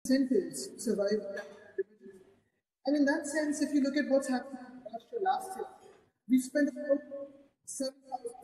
incentives to survive. And in that sense, if you look at what's happened in last year, we spent about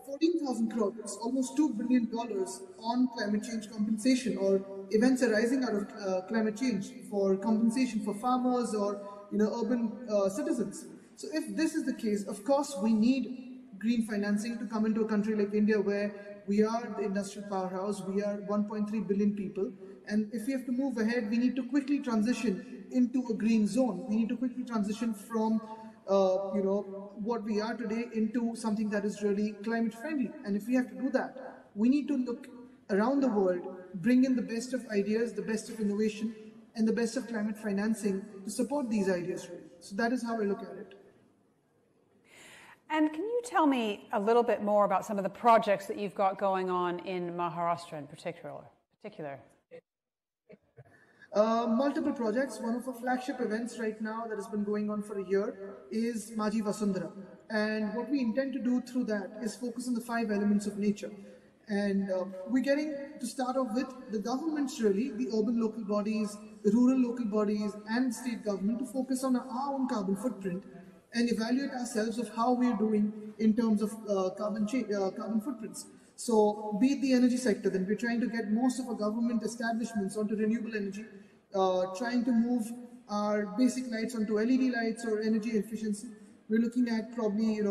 14,000 crores, almost $2 billion on climate change compensation or events arising out of climate change for compensation for farmers or urban citizens. So if this is the case, of course, we need green financing to come into a country like India where we are the industrial powerhouse, we are 1.3 billion people, and if we have to move ahead, we need to quickly transition into a green zone. We need to quickly transition from what we are today into something that is really climate friendly. And if we have to do that, we need to look around the world, bring in the best of ideas, the best of innovation, and the best of climate financing to support these ideas. Really. So that is how I look at it. And can you tell me a little bit more about some of the projects that you've got going on in Maharashtra in particular? Multiple projects. One of our flagship events right now that has been going on for a year is Maji Vasundhara. And what we intend to do through that is focus on the 5 elements of nature. And we're getting to start off with the governments really, the urban local bodies, the rural local bodies and state government to focus on our own carbon footprint and evaluate ourselves of how we're doing in terms of carbon footprints. So be it the energy sector, then we're trying to get most of our government establishments onto renewable energy, trying to move our basic lights onto LED lights or energy efficiency. We're looking at probably,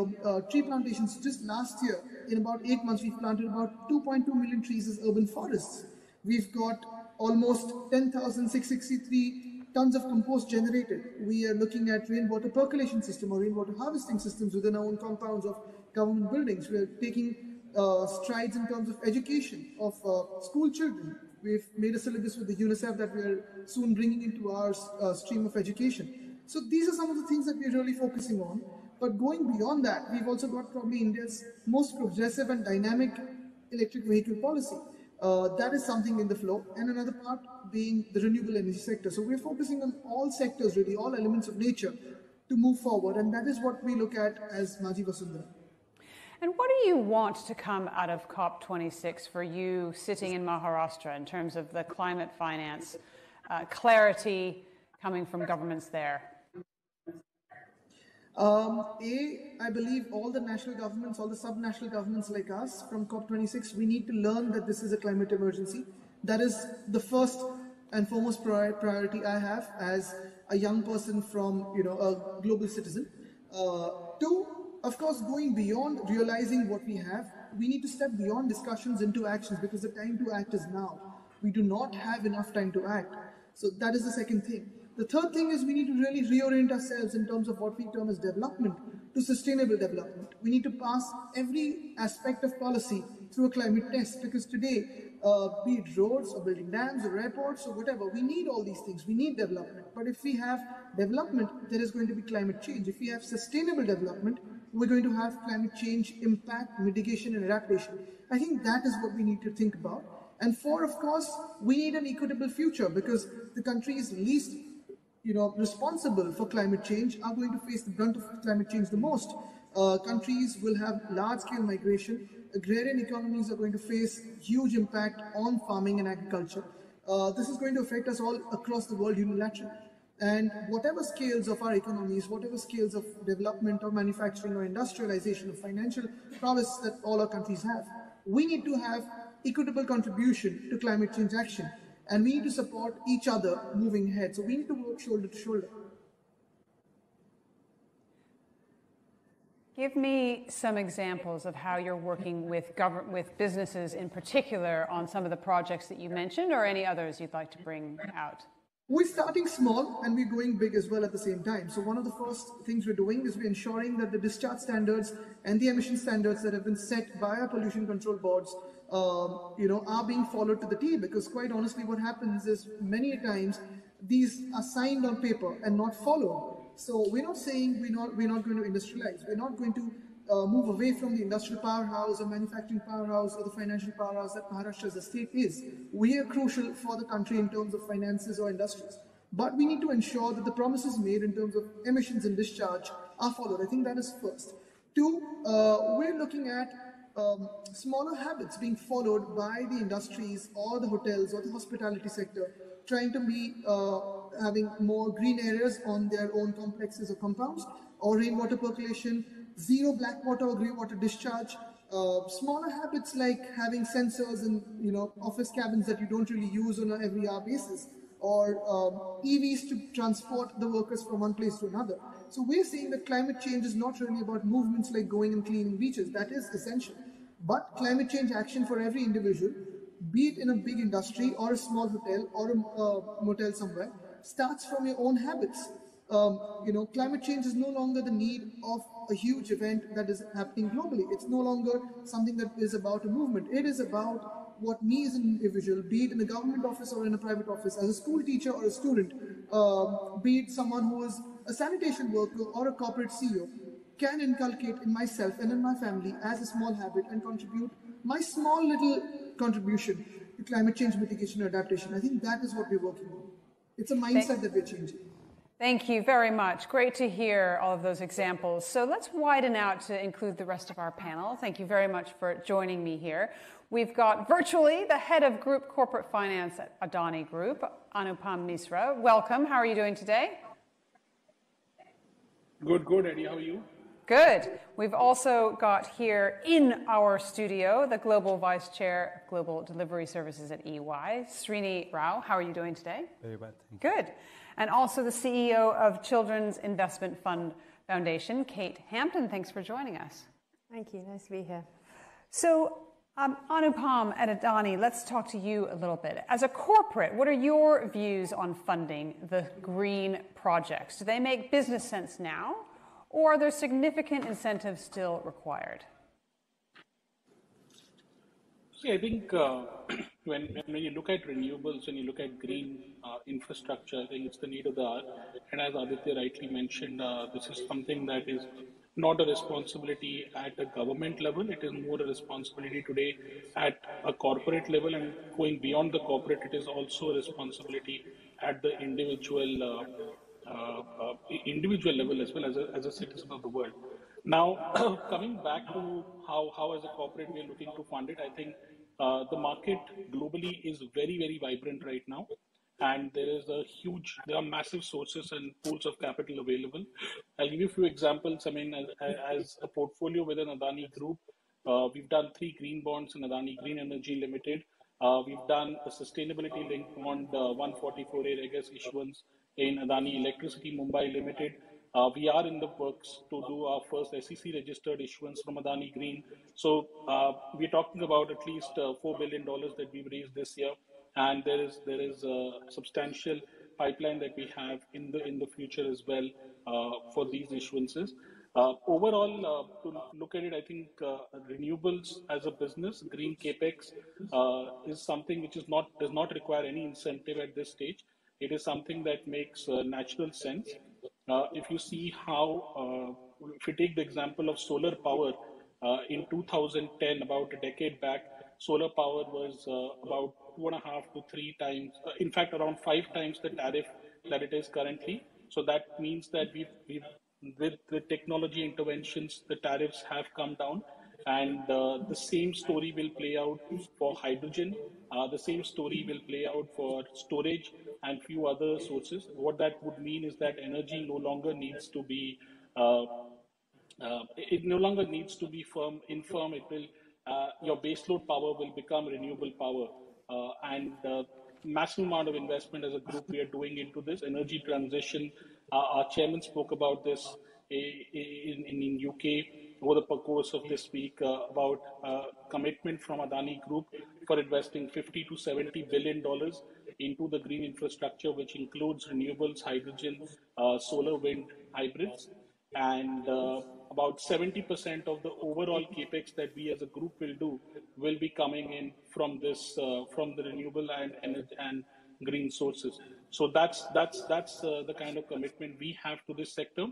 tree plantations. Just last year, in about 8 months, we've planted about 2.2 million trees as urban forests. We've got almost 10,663 tons of compost generated. We are looking at rainwater percolation system or rainwater harvesting systems within our own compounds of government buildings. We're taking strides in terms of education of school children. We've made a syllabus with the UNICEF that we are soon bringing into our stream of education. So these are some of the things that we're really focusing on. But going beyond that, we've also got probably India's most progressive and dynamic electric vehicle policy. That is something in the flow. And another part being the renewable energy sector. So we're focusing on all sectors, really, all elements of nature to move forward. And that is what we look at as Maji Vasundhara. And what do you want to come out of COP26 for you sitting in Maharashtra in terms of the climate finance, clarity coming from governments there? I believe all the national governments, all the sub-national governments like us from COP26, we need to learn that this is a climate emergency. That is the first and foremost priority I have as a young person from, a global citizen. Two, of course, going beyond realizing what we have, we need to step beyond discussions into actions because the time to act is now. We do not have enough time to act. So that is the second thing. The third thing is we need to really reorient ourselves in terms of what we term as development to sustainable development. We need to pass every aspect of policy through a climate test because today, be it roads or building dams or airports or whatever, we need all these things. We need development. But if we have development, there is going to be climate change. If we have sustainable development, we're going to have climate change impact, mitigation and adaptation. I think that is what we need to think about. And four, of course, we need an equitable future because the countries least responsible for climate change are going to face the brunt of climate change the most. Countries will have large-scale migration. Agrarian economies are going to face huge impact on farming and agriculture. This is going to affect us all across the world unilaterally. And whatever scales of our economies, whatever scales of development or manufacturing or industrialization or financial prowess that all our countries have, we need to have equitable contribution to climate change action. And we need to support each other moving ahead. So we need to work shoulder to shoulder. Give me some examples of how you're working with businesses in particular on some of the projects that you mentioned or any others you'd like to bring out. We're starting small and we're going big as well at the same time. So one of the first things we're doing is we're ensuring that the discharge standards and the emission standards that have been set by our pollution control boards are being followed to the T, because quite honestly what happens is many times these are signed on paper and not followed. So we're not saying we're not going to industrialize. We're not going to move away from the industrial powerhouse or manufacturing powerhouse or the financial powerhouse that Maharashtra as a state is. We are crucial for the country in terms of finances or industries. But we need to ensure that the promises made in terms of emissions and discharge are followed. I think that is first. Two, we're looking at smaller habits being followed by the industries or the hotels or the hospitality sector trying to be having more green areas on their own complexes or compounds, or rainwater percolation, zero black water or grey water discharge, smaller habits like having sensors in office cabins that you don't really use on an every hour basis, or EVs to transport the workers from one place to another. So we're seeing that climate change is not really about movements like going and cleaning beaches. That is essential. But climate change action for every individual, be it in a big industry or a small hotel or a motel somewhere, starts from your own habits. Climate change is no longer the need of a huge event that is happening globally. It's no longer something that is about a movement. It is about what me as an individual, be it in a government office or in a private office, as a school teacher or a student, be it someone who is a sanitation worker or a corporate CEO, can inculcate in myself and in my family as a small habit and contribute my small little contribution to climate change mitigation and adaptation. I think that is what we're working on. It's a mindset that we're changing. Thank you very much. Great to hear all of those examples. So let's widen out to include the rest of our panel. Thank you very much for joining me here. We've got virtually the head of Group Corporate Finance at Adani Group, Anupam Misra. Welcome. How are you doing today? Good, Eddie. How are you? Good. We've also got here in our studio the Global Vice Chair of Global Delivery Services at EY, Srini Rao. How are you doing today? Very well, thank you. Good. And also the CEO of Children's Investment Fund Foundation, Kate Hampton. Thanks for joining us. Thank you. Nice to be here. So, Anupam at Adani, let's talk to you a little bit. As a corporate, what are your views on funding the green projects? Do they make business sense now, or are there significant incentives still required? See, I think when you look at renewables, when you look at green infrastructure, I think it's the need of the hour. And as Aditya rightly mentioned, this is something that is not a responsibility at a government level. It is more a responsibility today at a corporate level, and going beyond the corporate, it is also a responsibility at the individual level as well as a citizen of the world. Now, coming back to how as a corporate we are looking to fund it, I think the market globally is very, very vibrant right now. And there are massive sources and pools of capital available. I'll give you a few examples. I mean, as a portfolio within Adani Group, we've done 3 green bonds in Adani Green Energy Limited. We've done a sustainability linked bond 144A regas issuance in Adani Electricity Mumbai Limited. We are in the works to do our first SEC registered issuance from Adani Green. So we're talking about at least $4 billion that we've raised this year. And there is a substantial pipeline that we have in the future as well for these issuances. Overall, to look at it, I think renewables as a business, green capex is something which does not require any incentive at this stage. It is something that makes natural sense. If you see how, if you take the example of solar power, in 2010, about a decade back, solar power was about 2.5 to 3 times, in fact, around 5 times the tariff that it is currently. So that means that with technology interventions, the tariffs have come down. And the same story will play out for hydrogen. The same story will play out for storage and few other sources. What that would mean is that energy no longer needs to be firm. It will your baseload power will become renewable power, and massive amount of investment as a group we are doing into this energy transition. Our chairman spoke about this in UK over the course of this week about commitment from Adani Group for investing $50 to $70 billion into the green infrastructure, which includes renewables, hydrogen, solar, wind, hybrids, and about 70% of the overall capex that we as a group will do will be coming in from this, from the renewable and green sources. So that's the kind of commitment we have to this sector.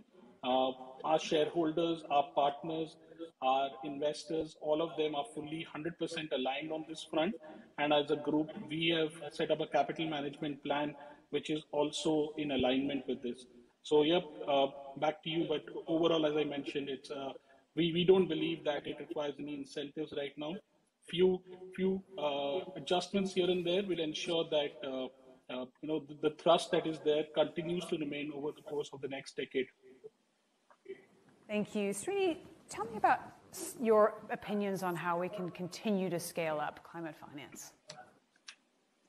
Our shareholders, our partners, our investors, all of them are fully 100% aligned on this front. And as a group, we have set up a capital management plan, which is also in alignment with this. So, yep, back to you. But overall, as I mentioned, it's we don't believe that it requires any incentives right now. Few adjustments here and there will ensure that the thrust that is there continues to remain over the course of the next decade. Thank you. Srini, tell me about your opinions on how we can continue to scale up climate finance.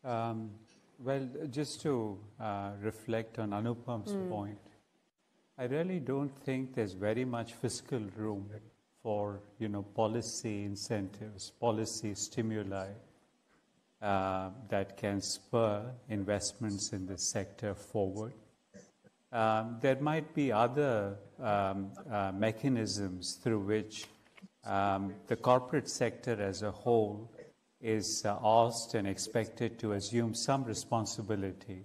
Well, just to reflect on Anupam's point, I really don't think there's very much fiscal room for, policy incentives, policy stimuli that can spur investments in this sector forward. There might be other mechanisms through which the corporate sector as a whole is asked and expected to assume some responsibility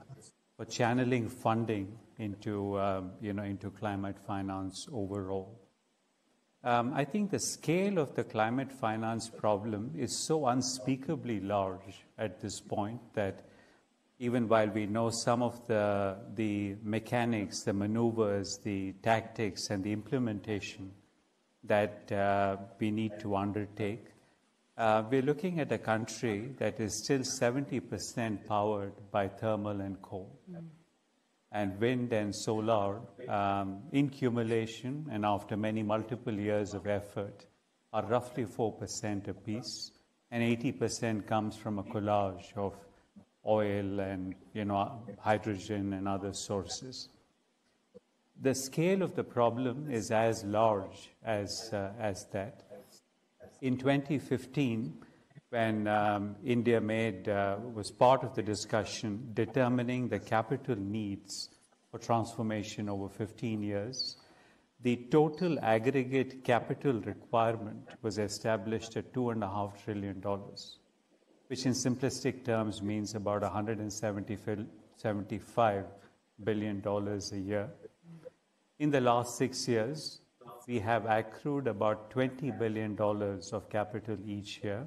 for channeling funding into, into climate finance overall. I think the scale of the climate finance problem is so unspeakably large at this point that even while we know some of the mechanics, the maneuvers, the tactics, and the implementation that we need to undertake, we're looking at a country that is still 70% powered by thermal and coal. And wind and solar, in cumulation and after many multiple years of effort, are roughly 4% apiece, and 80% comes from a collage of oil and hydrogen and other sources. The scale of the problem is as large as that. In 2015, when India was part of the discussion determining the capital needs for transformation over 15 years, the total aggregate capital requirement was established at $2.5 trillion, which in simplistic terms means about $175 billion a year. In the last 6 years, we have accrued about $20 billion of capital each year.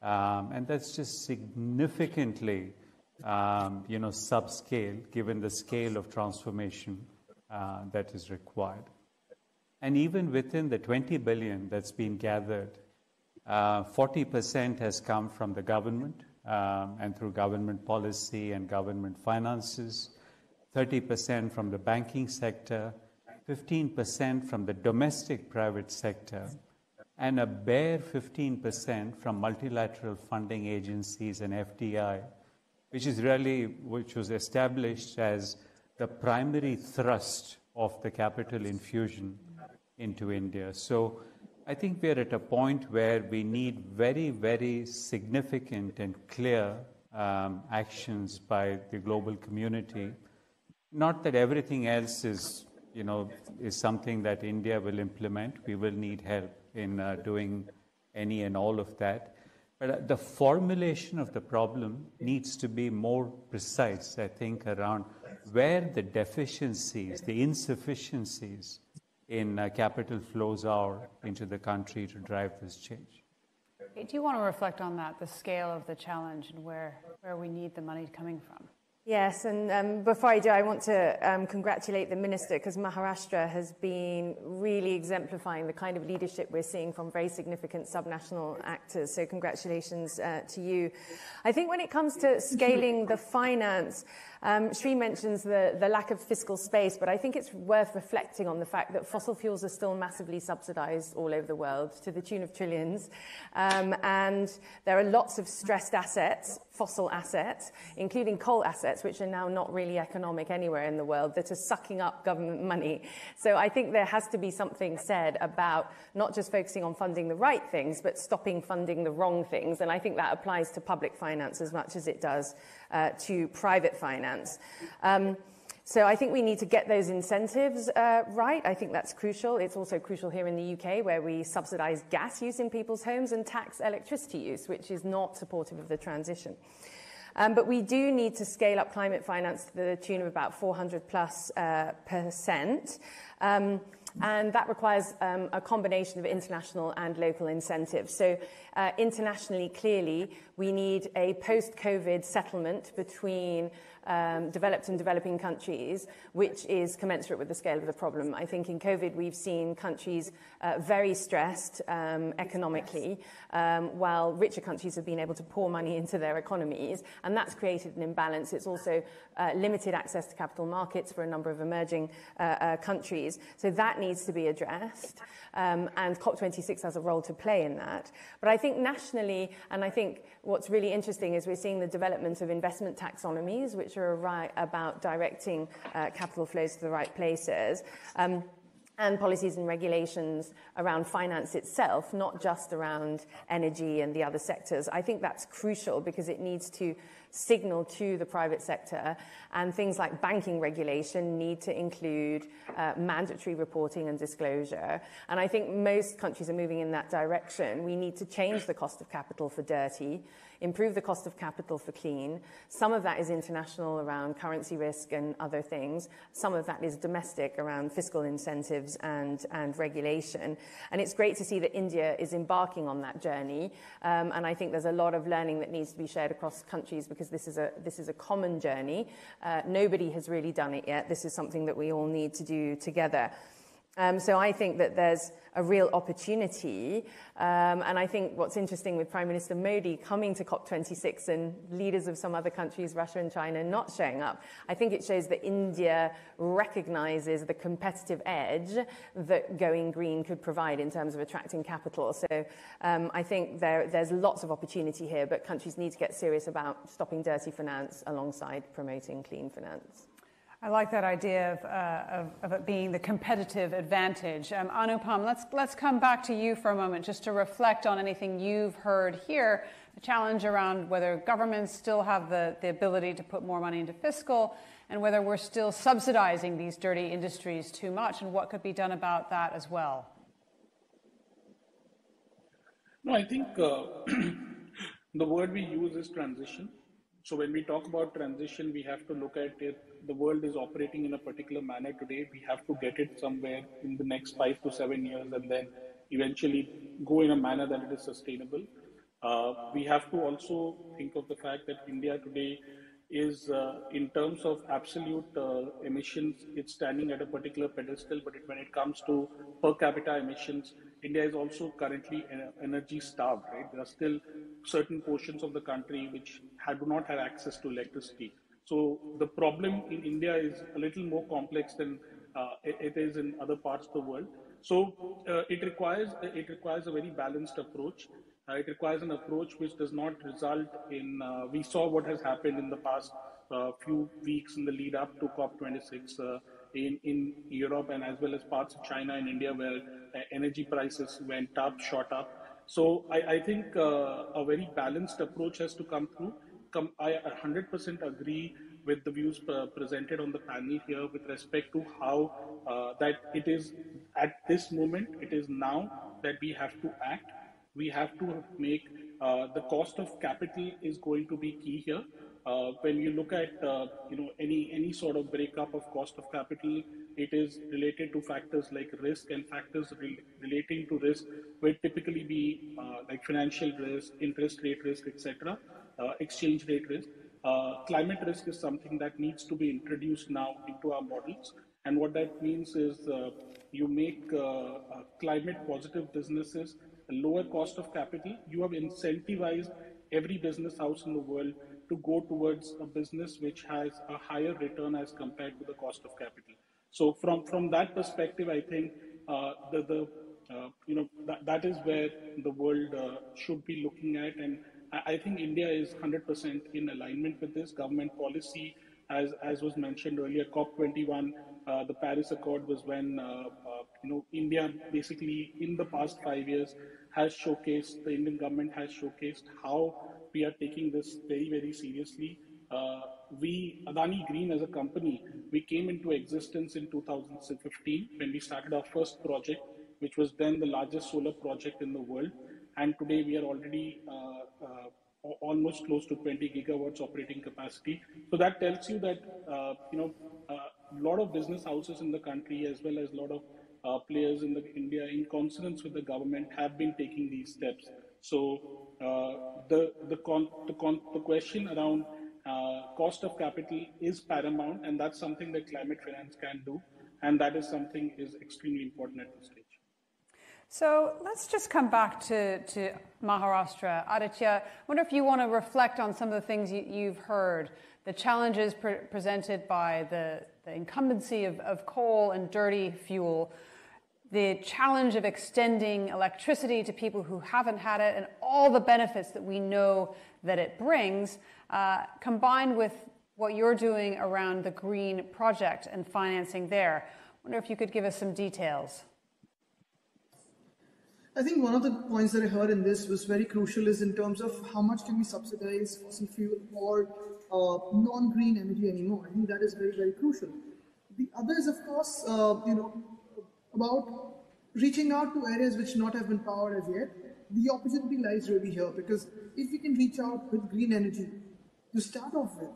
And that's just significantly, subscale, given the scale of transformation that is required. And even within the 20 billion that's been gathered, 40% has come from the government and through government policy and government finances, 30% from the banking sector, 15% from the domestic private sector, and a bare 15% from multilateral funding agencies and FDI, which was established as the primary thrust of the capital infusion into India. So I think we're at a point where we need very, very significant and clear actions by the global community. Not that everything else is something that India will implement. We will need help in doing any and all of that. But the formulation of the problem needs to be more precise, I think, around where the deficiencies, the insufficiencies in capital flows are into the country to drive this change. Do you want to reflect on that, the scale of the challenge and where we need the money coming from? Yes, and before I do, I want to congratulate the Minister, because Maharashtra has been really exemplifying the kind of leadership we're seeing from very significant subnational actors. So congratulations to you. I think when it comes to scaling the finance, Sri mentions the lack of fiscal space, but I think it's worth reflecting on the fact that fossil fuels are still massively subsidized all over the world to the tune of trillions. And there are lots of stressed assets, fossil assets, including coal assets, which are now not really economic anywhere in the world, that are sucking up government money. So I think there has to be something said about not just focusing on funding the right things, but stopping funding the wrong things. And I think that applies to public finance as much as it does to private finance. So I think we need to get those incentives right. I think that's crucial. It's also crucial here in the UK, where we subsidise gas use in people's homes and tax electricity use, which is not supportive of the transition. But we do need to scale up climate finance to the tune of about 400+%. And that requires a combination of international and local incentives. So internationally, clearly, we need a post-COVID settlement between developed and developing countries, which is commensurate with the scale of the problem. I think in COVID, we've seen countries very stressed economically, while richer countries have been able to pour money into their economies, and that's created an imbalance. It's also limited access to capital markets for a number of emerging countries. So that needs to be addressed, and COP26 has a role to play in that. But I think nationally, and I think what's really interesting is we're seeing the development of investment taxonomies, which are about directing capital flows to the right places. And policies and regulations around finance itself, not just around energy and the other sectors. I think that's crucial because it needs to signal to the private sector, and things like banking regulation need to include mandatory reporting and disclosure. And I think most countries are moving in that direction. We need to change the cost of capital for dirty, improve the cost of capital for clean. Some of that is international around currency risk and other things. Some of that is domestic around fiscal incentives and regulation. And it's great to see that India is embarking on that journey. And I think there's a lot of learning that needs to be shared across countries because this is a common journey. Nobody has really done it yet. This is something that we all need to do together. So I think that there's a real opportunity. And I think what's interesting with Prime Minister Modi coming to COP26 and leaders of some other countries, Russia and China, not showing up, I think it shows that India recognizes the competitive edge that going green could provide in terms of attracting capital. So I think there's lots of opportunity here, but countries need to get serious about stopping dirty finance alongside promoting clean finance. I like that idea of it being the competitive advantage. Anupam, let's come back to you for a moment just to reflect on anything you've heard here, the challenge around whether governments still have the ability to put more money into fiscal and whether we're still subsidizing these dirty industries too much and what could be done about that as well. No, I think the word we use is transition. So when we talk about transition, we have to look at it. The world is operating in a particular manner today. We have to get it somewhere in the next 5 to 7 years and then eventually go in a manner that it is sustainable. We have to also think of the fact that India today is, in terms of absolute emissions, it's standing at a particular pedestal, but when it comes to per capita emissions, India is also currently energy starved, right? There are still certain portions of the country which do not have access to electricity. So the problem in India is a little more complex than it is in other parts of the world. So it requires a very balanced approach. It requires an approach which does not result in, we saw what has happened in the past few weeks in the lead up to COP26 in Europe and as well as parts of China and India where energy prices shot up. So I think a very balanced approach has to come through. I 100% agree with the views presented on the panel here with respect to how that it is at this moment, it is now that we have to act. We have to make the cost of capital is going to be key here. When you look at any sort of breakup of cost of capital, it is related to factors like risk, and factors relating to risk will typically be like financial risk, interest rate risk, etc., exchange rate risk. Climate risk is something that needs to be introduced now into our models. And what that means is you make climate positive businesses a lower cost of capital. You have incentivized every business house in the world to go towards a business which has a higher return as compared to the cost of capital. So from that perspective, I think that is where the world should be looking at, and I think India is 100% in alignment with this government policy. As was mentioned earlier, COP21, the Paris Accord was when India basically in the past 5 years has showcased, the Indian government has showcased how we are taking this very, very seriously. Adani Green as a company, we came into existence in 2015 when we started our first project, which was then the largest solar project in the world. And today we are already almost close to 20 gigawatts operating capacity. So that tells you that a lot of business houses in the country, as well as a lot of players in India, in consonance with the government, have been taking these steps. So the question around cost of capital is paramount, and that's something that climate finance can do, and that is something is extremely important at this stage. So let's just come back to Maharashtra. Aditya, I wonder if you want to reflect on some of the things you've heard, the challenges presented by the incumbency of coal and dirty fuel, the challenge of extending electricity to people who haven't had it, and all the benefits that we know that it brings, combined with what you're doing around the green project and financing there. I wonder if you could give us some details. I think one of the points that I heard in this was very crucial is in terms of how much can we subsidize fossil fuel or non-green energy anymore. I think that is very, very crucial. The other is, of course, about reaching out to areas which not have been powered as yet. The opportunity lies really here, because if we can reach out with green energy to start off with,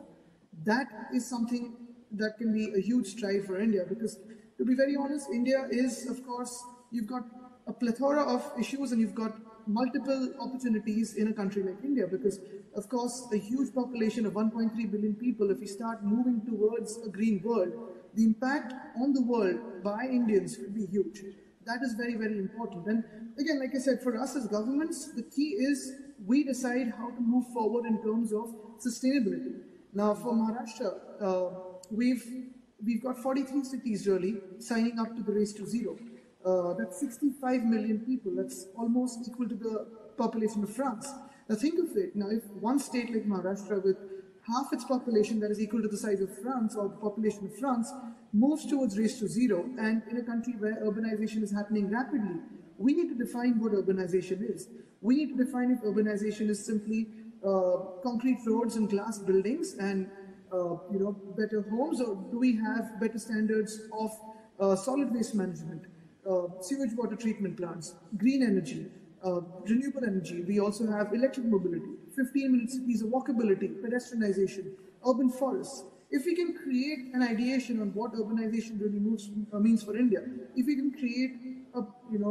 that is something that can be a huge stride for India. Because to be very honest, India is, of course, you've got a plethora of issues and you've got multiple opportunities in a country like India, because of course a huge population of 1.3 billion people, if we start moving towards a green world, the impact on the world by Indians will be huge. That is very, very important. And again, like I said, for us as governments, the key is we decide how to move forward in terms of sustainability. Now for Maharashtra, we've got 43 cities really signing up to the Race to Zero. That's 65 million people. That's almost equal to the population of France. Now think of it. Now if one state like Maharashtra with half its population that is equal to the size of France or the population of France moves towards Race to Zero, and in a country where urbanization is happening rapidly, we need to define what urbanization is. We need to define if urbanization is simply concrete roads and glass buildings and better homes, or do we have better standards of solid waste management, sewage water treatment plants, green energy, renewable energy. We also have electric mobility, 15-minute cities of walkability, pedestrianization, urban forests. If we can create an ideation on what urbanization really means for India, if we can create a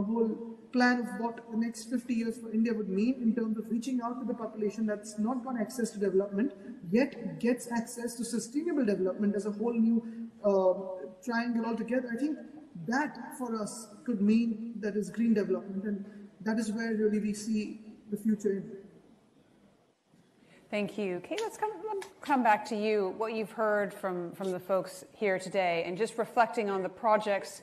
whole plan of what the next 50 years for India would mean in terms of reaching out to the population that's not got access to development, yet gets access to sustainable development as a whole new triangle altogether, I think that for us could mean that is green development, and that is where really we see the future in. Thank you. Kate, let's come back to you, what you've heard from the folks here today, and just reflecting on the projects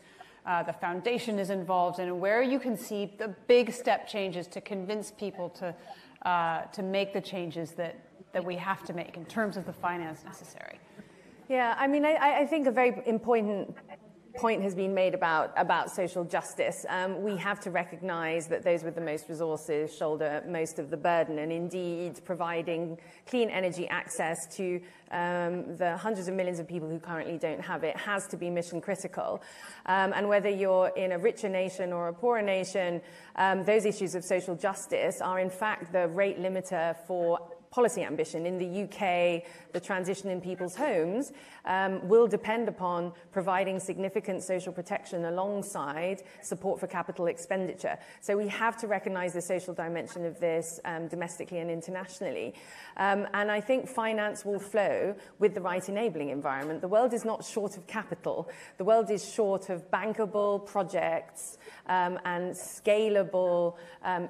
the foundation is involved in, and where you can see the big step changes to convince people to make the changes that we have to make in terms of the finance necessary. Yeah, I mean, I think a very important point has been made about social justice. We have to recognize that those with the most resources shoulder most of the burden, and indeed providing clean energy access to the hundreds of millions of people who currently don't have it has to be mission critical. And whether you're in a richer nation or a poorer nation, those issues of social justice are in fact the rate limiter for policy ambition. In the UK, the transition in people's homes will depend upon providing significant social protection alongside support for capital expenditure. So we have to recognize the social dimension of this domestically and internationally. And I think finance will flow with the right enabling environment. The world is not short of capital. The world is short of bankable projects and scalable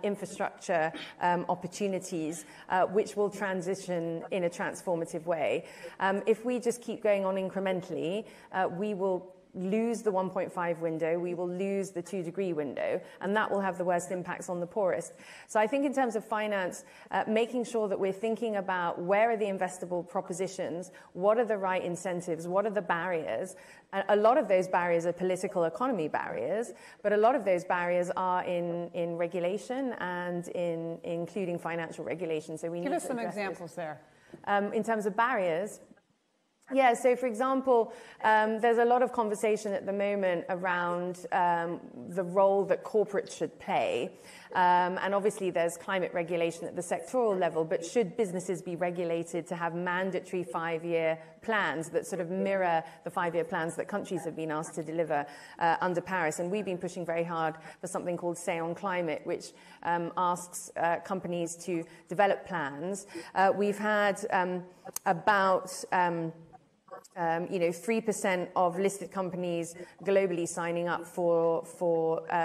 infrastructure opportunities, which will transition in a transformative way. If we just keep going on incrementally, we will lose the 1.5 window, we will lose the 2-degree window, and that will have the worst impacts on the poorest. So I think in terms of finance, making sure that we're thinking about where are the investable propositions, what are the right incentives, what are the barriers. A lot of those barriers are political economy barriers, but a lot of those barriers are in regulation and in including financial regulation. So we give us some examples there. In terms of barriers, yeah, so for example, there's a lot of conversation at the moment around the role that corporates should play. And obviously there's climate regulation at the sectoral level, but should businesses be regulated to have mandatory 5-year plans that sort of mirror the 5-year plans that countries have been asked to deliver under Paris? And we've been pushing very hard for something called Say on Climate, which asks companies to develop plans. We've had about 3% of listed companies globally signing up for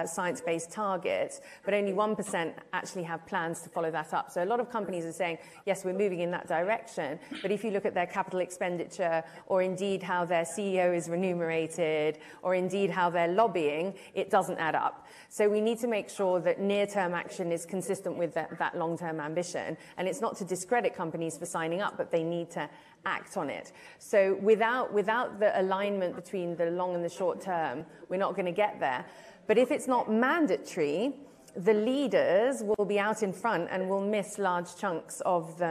science-based targets, but only 1% actually have plans to follow that up. So a lot of companies are saying, yes, we're moving in that direction, but if you look at their capital expenditure, or indeed how their CEO is remunerated, or indeed how they're lobbying, it doesn't add up. So we need to make sure that near-term action is consistent with that long-term ambition. And it's not to discredit companies for signing up, but they need to act on it. So without the alignment between the long and the short term, we're not going to get there. But if it's not mandatory, the leaders will be out in front and will miss large chunks of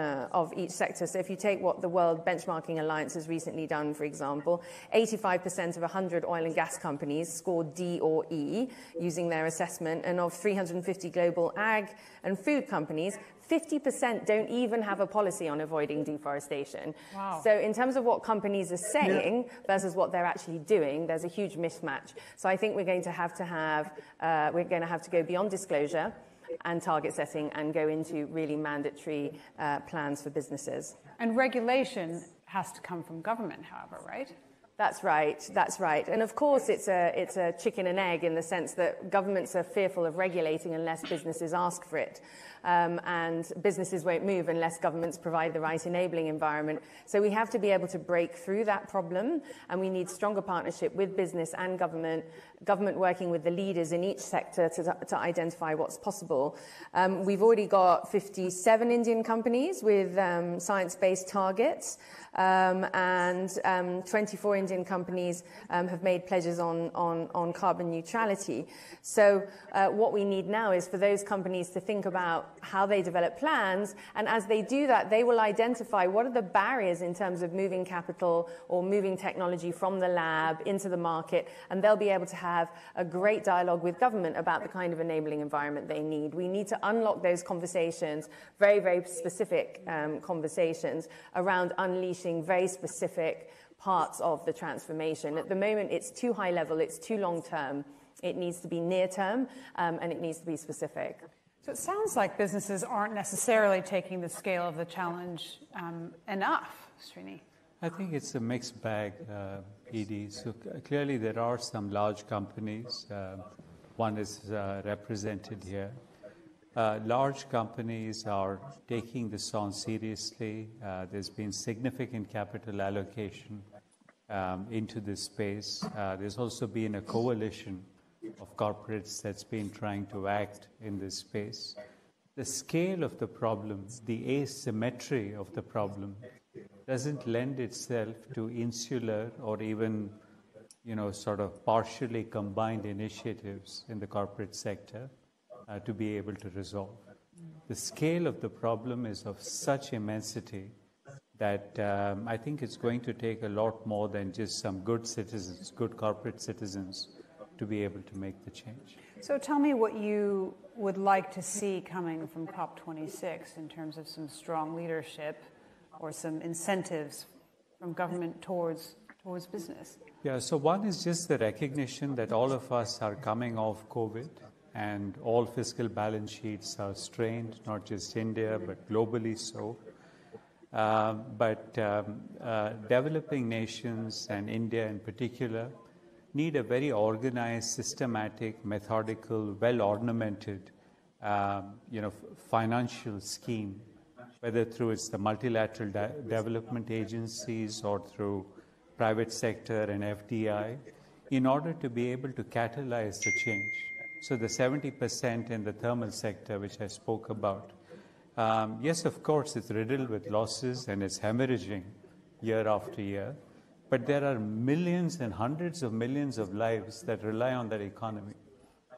each sector. So if you take what the World Benchmarking Alliance has recently done, for example, 85% of 100 oil and gas companies scored D or E using their assessment, and of 350 global ag and food companies, 50% don't even have a policy on avoiding deforestation. Wow. So in terms of what companies are saying versus what they're actually doing, there's a huge mismatch. So I think we're going to have to go beyond disclosure and target setting and go into really mandatory plans for businesses. And regulation has to come from government, however, right? That's right. That's right. And of course, it's a chicken and egg in the sense that governments are fearful of regulating unless businesses ask for it. And businesses won't move unless governments provide the right enabling environment. So we have to be able to break through that problem, and we need stronger partnership with business and government working with the leaders in each sector to identify what's possible. We've already got 57 Indian companies with science-based targets, and 24 Indian companies have made pledges on carbon neutrality. So what we need now is for those companies to think about how they develop plans, and as they do that, they will identify what are the barriers in terms of moving capital or moving technology from the lab into the market, and they'll be able to have a great dialogue with government about the kind of enabling environment they need. We need to unlock those conversations, very, very specific conversations around unleashing very specific parts of the transformation. At the moment, it's too high level, it's too long term. It needs to be near term, and it needs to be specific. So it sounds like businesses aren't necessarily taking the scale of the challenge enough, Srini. I think it's a mixed bag, Edie. So clearly there are some large companies. One is represented here. Large companies are taking this on seriously. There's been significant capital allocation into this space. There's also been a coalition of corporates that's been trying to act in this space. The scale of the problem, the asymmetry of the problem, doesn't lend itself to insular or even, sort of partially combined initiatives in the corporate sector to be able to resolve. The scale of the problem is of such immensity that I think it's going to take a lot more than just some good citizens, good corporate citizens, to be able to make the change. So tell me what you would like to see coming from COP26 in terms of some strong leadership or some incentives from government towards business. Yeah, so one is just the recognition that all of us are coming off COVID and all fiscal balance sheets are strained, not just India, but globally so. But developing nations, and India in particular, need a very organized, systematic, methodical, well-ornamented, financial scheme, whether through the multilateral development agencies or through private sector and FDI, in order to be able to catalyze the change. So the 70% in the thermal sector, which I spoke about, yes, of course, it's riddled with losses and it's hemorrhaging year after year. But there are millions and hundreds of millions of lives that rely on that economy.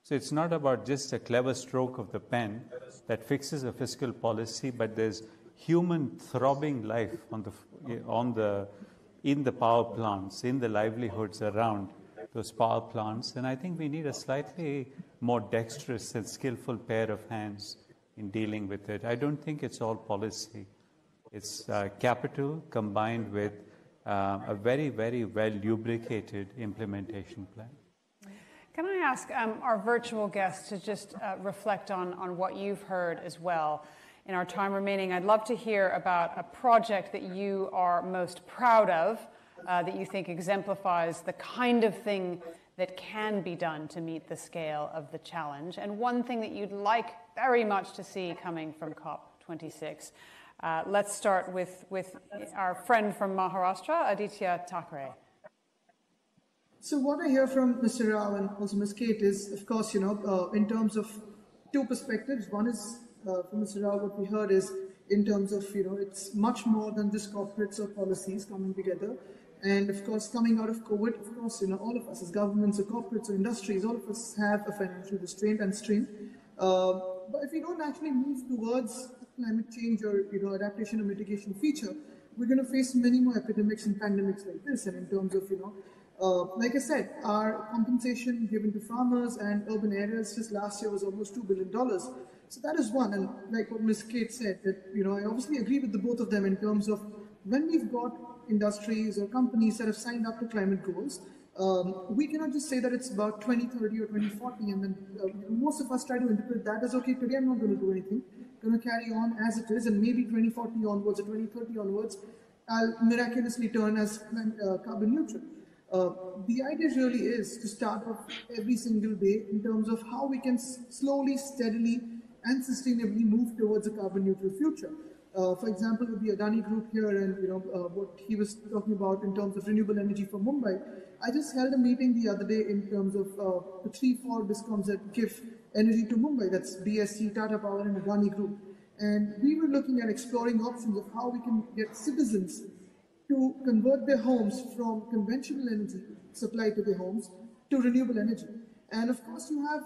So it's not about just a clever stroke of the pen that fixes a fiscal policy, but there's human throbbing life in the power plants, in the livelihoods around those power plants. And I think we need a slightly more dexterous and skillful pair of hands in dealing with it. I don't think it's all policy. It's capital combined with a very, very well lubricated implementation plan. Can I ask our virtual guests to just reflect on what you've heard as well? In our time remaining, I'd love to hear about a project that you are most proud of, that you think exemplifies the kind of thing that can be done to meet the scale of the challenge, and one thing that you'd like very much to see coming from COP26. Let's start with our friend from Maharashtra, Aditya Thackeray. So what I hear from Mr. Rao and also Ms. Kate is, of course, in terms of two perspectives. One is from Mr. Rao, what we heard is in terms of, it's much more than just corporates or policies coming together. And of course, coming out of COVID, of course, all of us as governments or corporates or industries, all of us have a financial restraint and strain. But if we don't actually move towards climate change or, adaptation or mitigation feature, we're going to face many more epidemics and pandemics like this. And in terms of, like I said, our compensation given to farmers and urban areas just last year was almost $2 billion. So that is one. And like what Ms. Kate said, that, I obviously agree with the both of them in terms of when we've got industries or companies that have signed up to climate goals, we cannot just say that it's about 2030 or 2040 and then most of us try to interpret that as, okay, today I'm not going to do anything, going to carry on as it is, and maybe 2040 onwards or 2030 onwards, I'll miraculously turn as carbon neutral. The idea really is to start off every single day in terms of how we can slowly, steadily, and sustainably move towards a carbon neutral future. For example, with the Adani Group here and what he was talking about in terms of renewable energy for Mumbai, I just held a meeting the other day in terms of the 3-4 discoms that give energy to Mumbai, that's BSC, Tata Power and Adani Group. And we were looking at exploring options of how we can get citizens to convert their homes from conventional energy supply to their homes to renewable energy. And of course, you have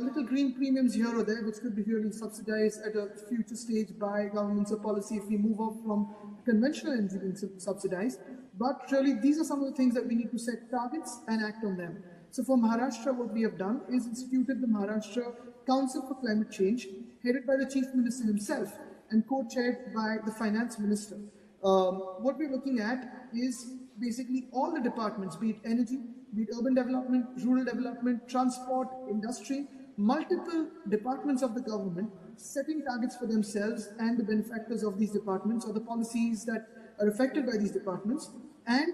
little green premiums here or there, which could be really subsidized at a future stage by governments or policy if we move off from conventional energy being subsidized. But really, these are some of the things that we need to set targets and act on them. So for Maharashtra, what we have done is instituted the Maharashtra Council for Climate Change, headed by the Chief Minister himself and co-chaired by the Finance Minister. What we're looking at is basically all the departments, be it energy, be it urban development, rural development, transport, industry, multiple departments of the government setting targets for themselves and the benefactors of these departments or the policies that are affected by these departments, and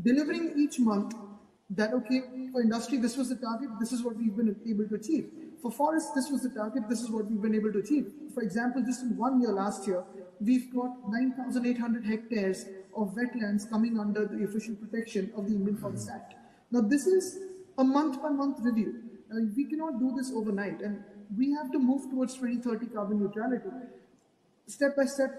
delivering each month that, okay, for industry, this was the target, this is what we've been able to achieve. For forests, this was the target, this is what we've been able to achieve. For example, just in 1 year last year, we've got 9,800 hectares of wetlands coming under the official protection of the Indian Forest Act. Now, this is a month-by-month review. We cannot do this overnight, and we have to move towards 2030 carbon neutrality. Step by step,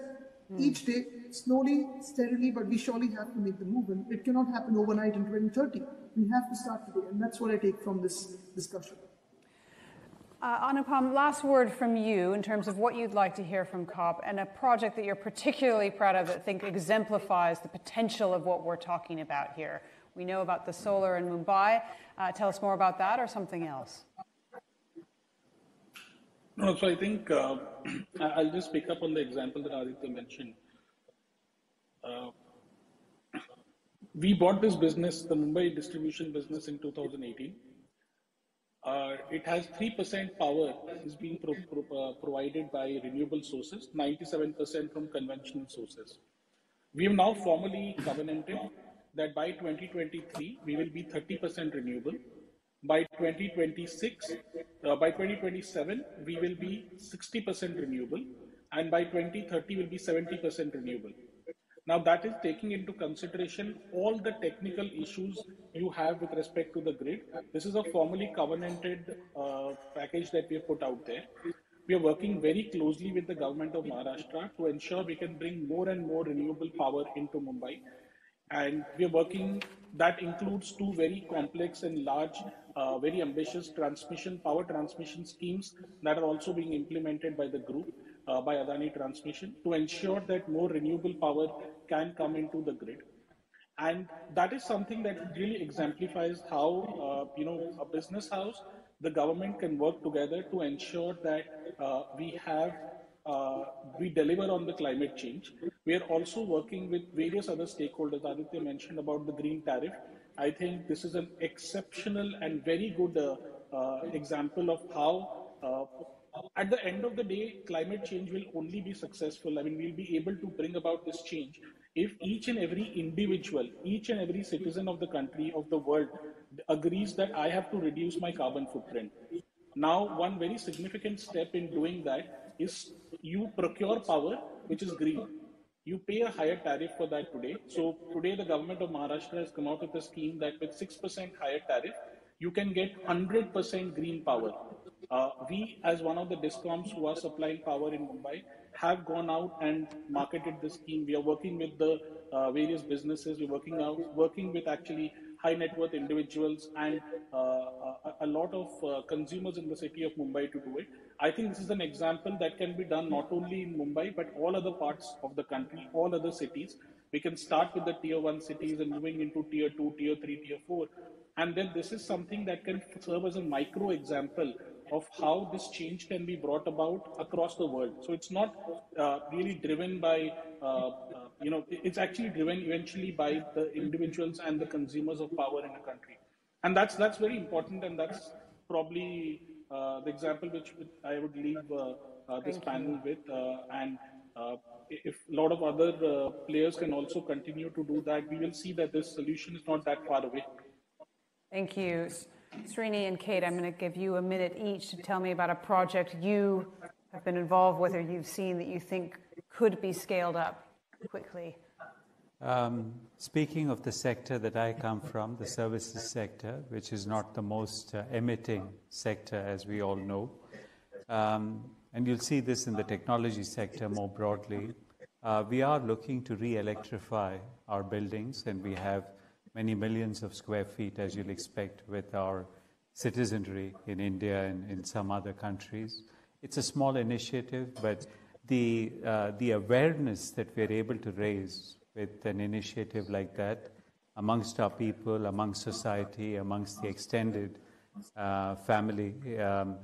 each day, slowly, steadily, but we surely have to make the move, and it cannot happen overnight in 2030. We have to start today, and that's what I take from this discussion. Anupam, last word from you in terms of what you'd like to hear from COP and a project that you're particularly proud of that I think exemplifies the potential of what we're talking about here. We know about the solar in Mumbai. Tell us more about that or something else. No, so I think I'll just pick up on the example that Aditya mentioned. We bought this business, the Mumbai distribution business, in 2018. It has 3% power is being provided by renewable sources, 97% from conventional sources. We have now formally covenanted that by 2023, we will be 30% renewable. By 2026, by 2027, we will be 60% renewable. And by 2030, we'll be 70% renewable. Now, that is taking into consideration all the technical issues you have with respect to the grid. This is a formally covenanted package that we have put out there. We are working very closely with the government of Maharashtra to ensure we can bring more and more renewable power into Mumbai. And we are working, that includes two very complex and large, very ambitious power transmission schemes that are also being implemented by the group, by Adani Transmission, to ensure that more renewable power can come into the grid. And that is something that really exemplifies how, a business house the government can work together to ensure that we deliver on the climate change. We are also working with various other stakeholders. Aditya mentioned about the green tariff. I think this is an exceptional and very good example of how at the end of the day, climate change will only be successful. I mean, we'll be able to bring about this change if each and every individual, each and every citizen of the country, of the world, agrees that I have to reduce my carbon footprint. Now, one very significant step in doing that is you procure power which is green. You pay a higher tariff for that today. So today the government of Maharashtra has come out with a scheme that with 6% higher tariff, you can get 100% green power. We, as one of the DISCOMs who are supplying power in Mumbai, have gone out and marketed the scheme. We are working with the various businesses. We're working with actually high net worth individuals and a lot of consumers in the city of Mumbai to do it. I think this is an example that can be done not only in Mumbai, but all other parts of the country, all other cities. We can start with the tier 1 cities and moving into tier 2, tier 3, tier 4. And then this is something that can serve as a micro example of how this change can be brought about across the world. So it's not really driven by, it's actually driven eventually by the individuals and the consumers of power in a country. And that's very important, and that's probably the example which I would leave this panel with. If a lot of other players can also continue to do that, we will see that this solution is not that far away. Thank you. Srini and Kate, I'm going to give you a minute each to tell me about a project you have been involved with or you've seen that you think could be scaled up quickly. Speaking of the sector that I come from, the services sector, which is not the most emitting sector, as we all know, and you'll see this in the technology sector more broadly, we are looking to re-electrify our buildings, and we have many millions of square feet, as you'll expect, with our citizenry in India and in some other countries. It's a small initiative, but the awareness that we're able to raise with an initiative like that amongst our people, amongst society, amongst the extended family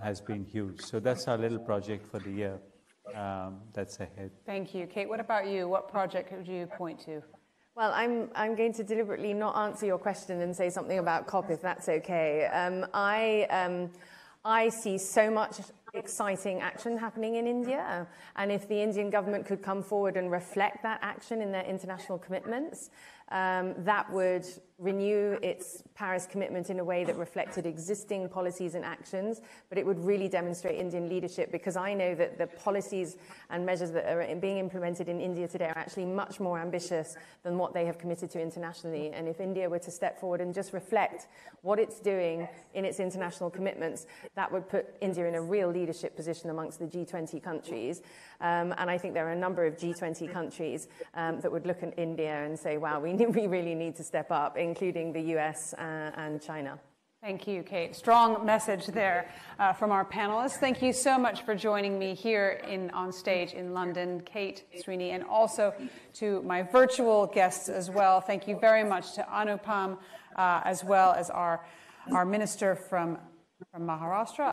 has been huge. So that's our little project for the year that's ahead. Thank you. Kate, what about you? What project would you point to? Well, I'm going to deliberately not answer your question and say something about COP, if that's okay. I see so much exciting action happening in India, and if the Indian government could come forward and reflect that action in their international commitments, that would renew its Paris commitment in a way that reflected existing policies and actions, but it would really demonstrate Indian leadership, because I know that the policies and measures that are being implemented in India today are actually much more ambitious than what they have committed to internationally. And if India were to step forward and just reflect what it's doing in its international commitments, that would put India in a real leadership position amongst the G20 countries. And I think there are a number of G20 countries that would look at India and say, wow, we really need to step up, including the US and China. Thank you, Kate. Strong message there from our panelists. Thank you so much for joining me here on stage in London, Kate, Srini, and also to my virtual guests as well. Thank you very much to Anupam, as well as our minister from Maharashtra.